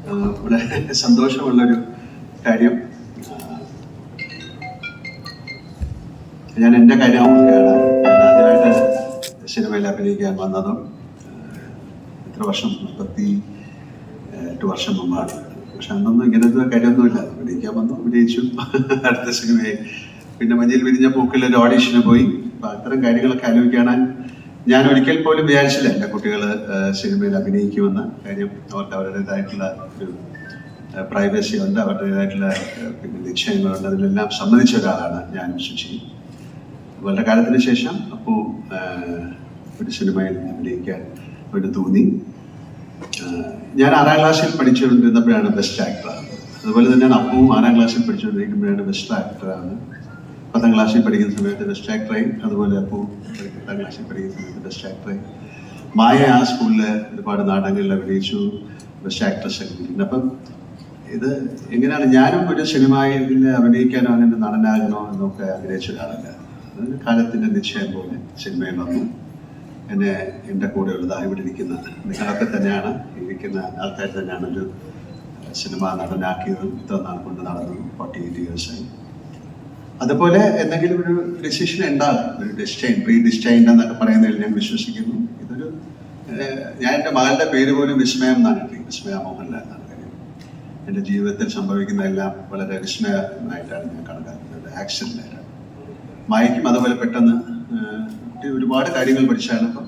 വളരെ സന്തോഷമുള്ളൊരു കാര്യം. ഞാൻ എൻ്റെ കാര്യം ഓർക്കുകയാണ്. ഞാൻ ആദ്യമായിട്ട് സിനിമയിൽ അഭിനയിക്കാൻ വന്നതും എത്ര വർഷം 38 വർഷം മുമ്പാണ്. പക്ഷെ അന്നൊന്നും ഇങ്ങനത്തെ കാര്യമൊന്നുമില്ല. അഭിനയിക്കാൻ വന്നു, അഭിനയിച്ചു, അടുത്ത സിനിമയായി. പിന്നെ മഞ്ഞിൽ വിരിഞ്ഞ പൂക്കളിൽ ഒരു ഓഡീഷന് പോയി. അപ്പം അത്തരം കാര്യങ്ങളൊക്കെ ആലോചിക്കാനാണ് ഞാൻ ഒരിക്കൽ പോലും വിചാരിച്ചില്ല എൻ്റെ കുട്ടികൾ സിനിമയിൽ അഭിനയിക്കുമെന്ന്. കാര്യം അവർക്ക് അവരുടേതായിട്ടുള്ള ഒരു പ്രൈവസി ഉണ്ട്, അവരുടേതായിട്ടുള്ള പിന്നെ നിശ്ചയങ്ങളുണ്ട്. അതിലെല്ലാം സമ്മതിച്ച ഒരാളാണ് ഞാനും ശുചിയും. വളരെ കാലത്തിന് ശേഷം അപ്പോൾ ഒരു സിനിമയിൽ അഭിനയിക്കാൻ ഒരു തോന്നി. ഞാൻ 6ാം ക്ലാസ്സിൽ പഠിച്ചുകൊണ്ടിരുന്നപ്പോഴാണ് ബെസ്റ്റ് ആക്ടറാണ്. അതുപോലെ തന്നെയാണ് അപ്പവും 6ാം ക്ലാസ്സിൽ പഠിച്ചുകൊണ്ടിരിക്കുമ്പോഴാണ് ബെസ്റ്റ് ആക്ടറാണ്. 10ാം ക്ലാസ്സിൽ പഠിക്കുന്ന സമയത്ത് ബെസ്റ്റ് ആക്ടറായി. അതുപോലെ അപ്പവും 8ാം ക്ലാസ്സിൽ പഠിക്കുന്ന സമയത്ത് ബെസ്റ്റ് ആക്ടറായി. മായ ആ സ്കൂളിൽ ഒരുപാട് നാടകങ്ങളിൽ അഭിനയിച്ചു, ബെസ്റ്റ് ആക്ട്രസ് ഒക്കെ കിട്ടുന്നത്. അപ്പം ഇത് എങ്ങനെയാണ്, ഞാനും ഒരു സിനിമയിൽ അഭിനയിക്കാനോ അങ്ങനെ നടനാകണോ എന്നൊക്കെ ആഗ്രഹിച്ച ഒരാളല്ല. അതൊരു കാലത്തിൻ്റെ നിശ്ചയം പോലെ സിനിമയിൽ വന്നു. എന്നെ എൻ്റെ കൂടെ ഉള്ളതായി ഇവിടെ ഇരിക്കുന്നത് നിങ്ങളൊക്കെ തന്നെയാണ്, ഇരിക്കുന്ന ആൾക്കാർ തന്നെയാണ് ഒരു സിനിമ നടനാക്കിയതും ഇത്ര നാൾ കൊണ്ട് നടന്നു 48 ഇയേഴ്സായി. അതുപോലെ എന്തെങ്കിലും ഒരു ഡിസിഷൻ ഉണ്ടാകും, ഒരു ഡിസ്റ്റൈൻ, പ്രീ ഡിസ്റ്റൈൻഡ് എന്നൊക്കെ പറയുന്നതിൽ ഞാൻ വിശ്വസിക്കുന്നു. ഇതൊരു ഞാൻ എൻ്റെ മകളുടെ പേര് പോലും വിസ്മയം എന്നാണ് കിട്ടി, വിസ്മയ മോഹൻലാൽ എന്നാണ് കാര്യം. എൻ്റെ ജീവിതത്തിൽ സംഭവിക്കുന്നതെല്ലാം വളരെ വിസ്മയമായിട്ടാണ് ഞാൻ കണക്കാക്കുന്നത്, ആക്സിഡൻ്റായിട്ടാണ്. മായയ്ക്കും അതുപോലെ പെട്ടെന്ന് ഒരുപാട് കാര്യങ്ങൾ പഠിച്ചാണ്. അപ്പം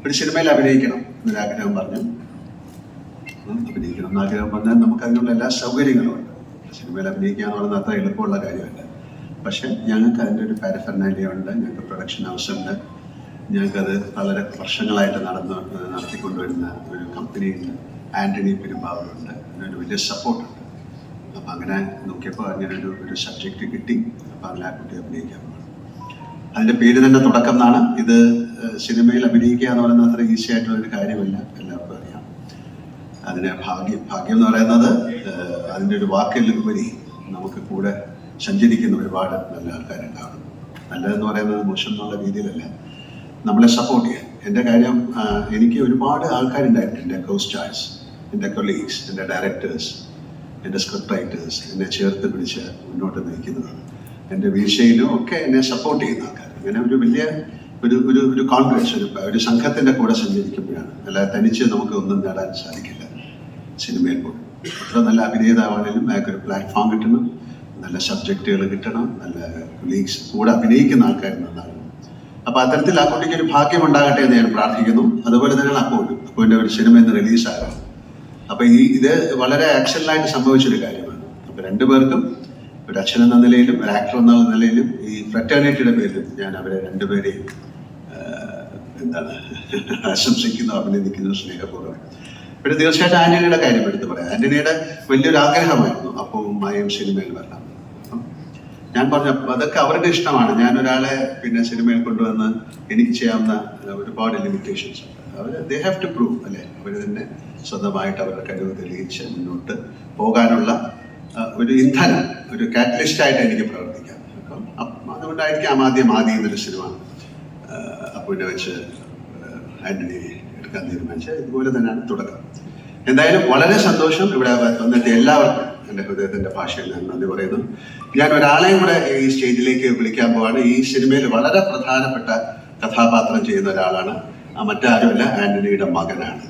ഒരു സിനിമയിൽ അഭിനയിക്കണം എന്നൊരാഗ്രഹം പറഞ്ഞു. അഭിനയിക്കണം എന്നാഗ്രഹം പറഞ്ഞാൽ നമുക്ക് അതിനുള്ള എല്ലാ സൗകര്യങ്ങളും ഉണ്ട്. സിനിമയിൽ അഭിനയിക്കുക എന്ന് പറയുന്നത് അത്ര എളുപ്പമുള്ള കാര്യമല്ല. പക്ഷെ ഞങ്ങൾക്ക് അതിൻ്റെ ഒരു പാരഫെർനാലിയ ഉണ്ട്, ഞങ്ങൾക്ക് പ്രൊഡക്ഷൻ ഹൗസ് ഉണ്ട്, ഞങ്ങൾക്കത് വളരെ വർഷങ്ങളായിട്ട് നടത്തിക്കൊണ്ടുവരുന്ന ഒരു കമ്പനിയുണ്ട്, ആൻ്റണി പെരുമ്പാവൂരുണ്ട്, അതിനൊരു വലിയ സപ്പോർട്ടുണ്ട്. അപ്പം അങ്ങനെ നോക്കിയപ്പോൾ അങ്ങനെ ഒരു സബ്ജക്റ്റ് കിട്ടി. അപ്പം അങ്ങനെ ആ കുട്ടി അഭിനയിക്കാൻ പോകും. അതിൻ്റെ പേര് തന്നെ തുടക്കം എന്നാണ്. ഇത് സിനിമയിൽ അഭിനയിക്കുക എന്ന് പറയുന്നത് അത്ര ഈസി ആയിട്ടുള്ളൊരു കാര്യമല്ല, എല്ലാവർക്കും അറിയാം. അതിന് ഭാഗ്യം എന്ന് പറയുന്നത് അതിൻ്റെ ഒരു വാക്കിലുപരി നമുക്ക് കൂടെ സഞ്ചരിക്കുന്ന ഒരുപാട് നല്ല ആൾക്കാരുണ്ടാവണം. നല്ലതെന്ന് പറയുന്നത് മോശം എന്നുള്ള രീതിയിലല്ല, നമ്മളെ സപ്പോർട്ട് ചെയ്യാൻ. എൻ്റെ കാര്യം, എനിക്ക് ഒരുപാട് ആൾക്കാരുണ്ടായിട്ടുണ്ട്, എൻ്റെ കോ സ്റ്റാർസ്, എൻ്റെ കൊളീഗ്സ്, എൻ്റെ ഡയറക്ടേഴ്സ്, എൻ്റെ സ്ക്രിപ്റ്റ് റൈറ്റേഴ്സ്, എന്നെ ചേർത്ത് പിടിച്ച് മുന്നോട്ട് നയിക്കുന്നത്, എൻ്റെ വീഴ്ചയിലും ഒക്കെ എന്നെ സപ്പോർട്ട് ചെയ്യുന്ന ആൾക്കാർ. അങ്ങനെ ഒരു വലിയ ഒരു കോൺഫിഡൻസ്, ഒരു സംഘത്തിൻ്റെ കൂടെ സഞ്ചരിക്കുമ്പോഴാണ്. അല്ലാതെ തനിച്ച് നമുക്ക് ഒന്നും നേടാൻ സാധിക്കില്ല സിനിമയിൽ പോലും. എത്ര നല്ല അഭിനേതാവാണെങ്കിലും അയാൾക്കൊരു പ്ലാറ്റ്ഫോം കിട്ടണം, നല്ല സബ്ജക്റ്റുകൾ കിട്ടണം, നല്ല കൊളീഗ്സ് കൂടെ അഭിനയിക്കുന്ന ആൾക്കാർ നന്നാകണം. അപ്പോൾ അത്തരത്തിൽ ആ കുട്ടിക്ക് ഒരു ഭാഗ്യം ഉണ്ടാകട്ടെ എന്ന് ഞാൻ പ്രാർത്ഥിക്കുന്നു. അതുപോലെ തന്നെയാണ് അപ്പോൻ്റെ ഒരു സിനിമ ഇന്ന് റിലീസാകാം. അപ്പോൾ ഇത് വളരെ ആക്ഷനിലായിട്ട് സംഭവിച്ചൊരു കാര്യമാണ്. അപ്പോൾ രണ്ടുപേർക്കും, ഒരു അച്ഛൻ എന്ന നിലയിലും ഒരു ആക്ടർ എന്ന നിലയിലും ഈ ഫ്രറ്റേണിറ്റിയുടെ പേരിലും ഞാൻ അവരെ രണ്ടുപേരെയും ആശംസിക്കുന്നു, അഭിനന്ദിക്കുന്നു സ്നേഹപൂർവ്വം. പിന്നെ തീർച്ചയായിട്ടും ആന്റണിയുടെ കാര്യം എടുത്ത് പറയാം. ആന്റണിയുടെ വലിയൊരു ആഗ്രഹമായിരുന്നു അപ്പവും മായയും സിനിമയിൽ വരണം. ഞാൻ പറഞ്ഞു അതൊക്കെ അവരുടെ ഇഷ്ടമാണ്. ഞാൻ ഒരാളെ പിന്നെ സിനിമയിൽ കൊണ്ടുവന്ന് എനിക്ക് ചെയ്യാവുന്ന ഒരുപാട് ലിമിറ്റേഷൻസ് ഉണ്ട്. ദേ ഹാവ് ടു പ്രൂവ്, അല്ലേ? അവർ തന്നെ സ്വന്തമായിട്ട് അവരുടെ കഴിവ് തെളിയിച്ച് മുന്നോട്ട് പോകാനുള്ള ഒരു ഇന്ധനം, ഒരു കാറ്റലിസ്റ്റായിട്ട് എനിക്ക് പ്രവർത്തിക്കാം. അപ്പം അതുകൊണ്ടായിരിക്കും ആദ്യം എന്നൊരു സിനിമ അപ്പുവിനെ വെച്ച് ആന്റണി എടുക്കാൻ തീരുമാനിച്ചത്. ഇതുപോലെ തന്നെയാണ് തുടക്കം. എന്തായാലും വളരെ സന്തോഷം ഇവിടെ വന്നിട്ട് എല്ലാവർക്കും എൻ്റെ ഹൃദയത്തിൻ്റെ ഭാഷയിൽ ഞാൻ നന്ദി പറയുന്നു. ഞാൻ ഒരാളെയും കൂടെ ഈ സ്റ്റേജിലേക്ക് വിളിക്കാൻ പോവാണ്. ഈ സിനിമയിൽ വളരെ പ്രധാനപ്പെട്ട കഥാപാത്രം ചെയ്യുന്ന ഒരാളാണ്, മറ്റാരുമല്ല, ആന്റണിയുടെ മകനാണ്.